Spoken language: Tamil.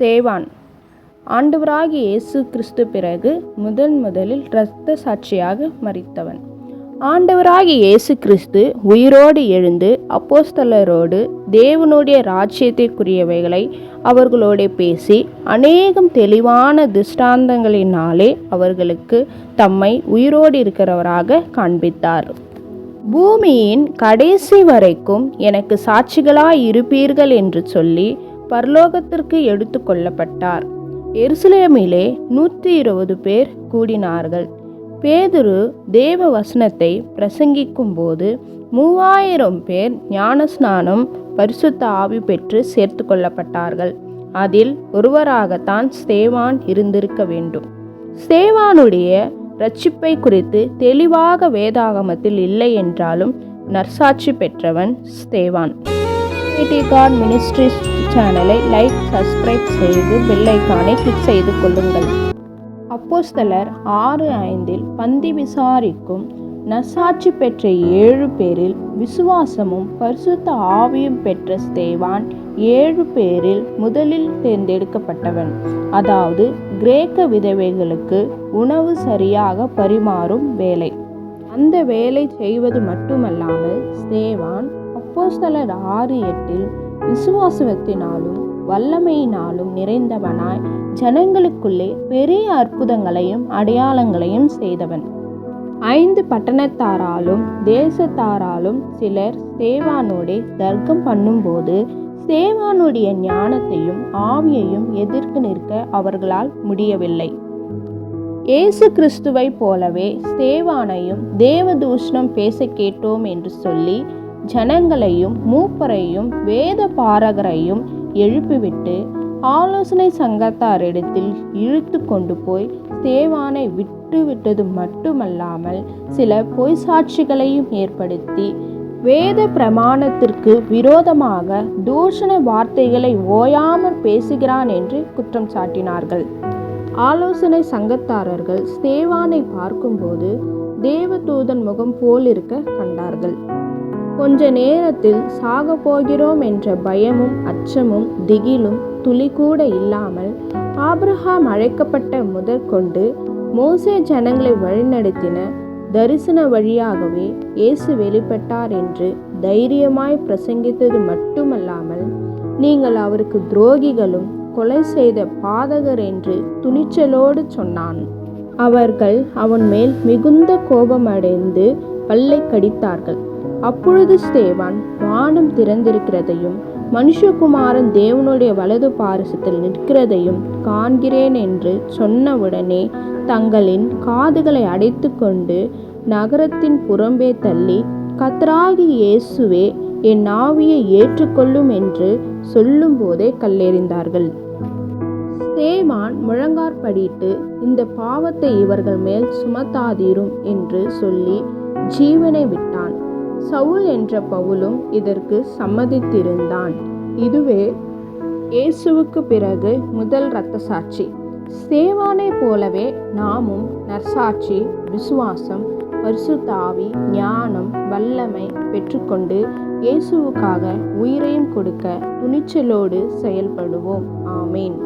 ஸ்தேவான் ஆண்டவராகிய இயேசு கிறிஸ்து பிறகு முதலில் இரத்த சாட்சியாக மரித்தவன். ஆண்டவராகிய இயேசு கிறிஸ்து உயிரோடு எழுந்து அப்போஸ்தலரோடு தேவனுடைய ராஜ்யத்திற்குரியவைகளை அவர்களோடு பேசி அநேகம் தெளிவான திருஷ்டாந்தங்களினாலே அவர்களுக்கு தம்மை உயிரோடு இருக்கிறவராக காண்பித்தார். பூமியின் கடைசி வரைக்கும் எனக்கு சாட்சிகளாய் இருப்பீர்கள் என்று சொல்லி பரலோகத்திற்கு எடுத்து கொள்ளப்பட்டார். எருசலேமிலே 120 பேர் கூடினார்கள். பேதுரு தேவ வசனத்தை பிரசங்கிக்கும் போது 3000 பேர் ஞானஸ்நானம் பரிசுத்த ஆவி பெற்று சேர்த்து கொள்ளப்பட்டார்கள். அதில் ஒருவராகத்தான் ஸ்தேவான் இருந்திருக்க வேண்டும். ஸ்தேவானுடைய இரட்சிப்பை குறித்து தெளிவாக வேதாகமத்தில் இல்லை என்றாலும் நற்சாட்சி பெற்றவன் ஸ்தேவான். காட் மினிஸ்ட்ரிஸ் சேனலை லைக், சப்ஸ்கிரைப் செய்து பெல் ஐகானை கிளிக் செய்து கொள்ளுங்கள். அப்போஸ்தலர் 6:5 பந்தி விசாரிக்கும் நற்சாட்சி பெற்ற 7 பேரில் விசுவாசமும் பரிசுத்த ஆவியும் பெற்ற ஸ்தேவான் 7 பேரில் முதலில் தேர்ந்தெடுக்கப்பட்டவன். அதாவது கிரேக்க விதவைகளுக்கு உணவு சரியாக பரிமாறும் வேலை. அந்த வேலை செய்வது மட்டுமல்லாமல் ஸ்தேவான் அப்போஸ்தலர் 6:8 விசுவாசத்தினாலும் வல்லமையினாலும் நிறைந்தவனாய் ஜனங்களுக்குள்ளே பெரிய அற்புதங்களையும் அடையாளங்களையும் செய்தவன். 5 பட்டணத்தாராலும் தேசத்தாராலும் சிலர் ஸ்தேவானோடே தர்க்கம் பண்ணும்போது ஸ்தேவானுடைய ஞானத்தையும் ஆவியையும் எதிர்த்து நிற்க அவர்களால் முடியவில்லை. இயேசு கிறிஸ்துவை போலவே ஸ்தேவானையும் தேவதூஷணம் பேச கேட்டோம் என்று சொல்லி ஜனங்களையும் மூப்பரையும் வேத பாரகரையும் எழுப்பிவிட்டு ஆலோசனை சங்கத்தாரிடத்தில் இழுத்து கொண்டு போய் ஸ்தேவானை விட்டுவிட்டது மட்டுமல்லாமல் சில பொய் சாட்சிகளையும் ஏற்படுத்தி வேத பிரமாணத்திற்கு விரோதமாக தூஷண வார்த்தைகளை ஓயாமல் பேசுகிறான் என்று குற்றம் சாட்டினார்கள். ஆலோசனை சங்கத்தாரர்கள் ஸ்தேவானை பார்க்கும்போது தேவதூதன் முகம் போல் இருக்க கண்டார்கள். கொஞ்ச நேரத்தில் சாக போகிறோம் என்ற பயமும் அச்சமும் திகிலும் துளி கூட இல்லாமல் ஆபிரகாம் அழைக்கப்பட்ட முதற்கொண்டு மோசே ஜனங்களை வழிநடத்தின தரிசன வழியாகவே இயேசு வெளிப்பட்டார் என்று தைரியமாய் பிரசங்கித்தது மட்டுமல்லாமல் நீங்கள் அவருக்கு துரோகிகளும் கொலை செய்த பாதகர் என்று துணிச்சலோடு சொன்னான். அவர்கள் அவன் மேல் மிகுந்த கோபமடைந்து பல்லை கடித்தார்கள். அப்பொழுது ஸ்தேவான் வானம் திறந்திருக்கிறதையும் மனுஷகுமாரன் தேவனுடைய வலது பாரிசத்தில் நிற்கிறதையும் காண்கிறேன் என்று சொன்னவுடனே தங்களின் காதுகளை அடைத்து கொண்டு நகரத்தின் புறம்பே தள்ளி கர்த்தராகிய இயேசுவே என் ஆவியை ஏற்றுக்கொள்ளும் என்று சொல்லும் போதே கல்லெறிந்தார்கள். ஸ்தேவான் முழங்காற்படிட்டு இந்த பாவத்தை இவர்கள் மேல் சுமத்தாதீரும் என்று சொல்லி ஜீவனை விட்டான். சவுல் என்ற பவுலும் இதற்கு சம்மதித்திருந்தான். இதுவே இயேசுவுக்கு பிறகு முதல் இரத்த சாட்சி. ஸ்தேவானை போலவே நாமும் நற்சாட்சி, விசுவாசம், பரிசுத்த ஆவி, ஞானம், வல்லமை பெற்றுக்கொண்டு இயேசுவுக்காக உயிரையும் கொடுக்க துணிச்சலோடு செயல்படுவோம். ஆமேன்.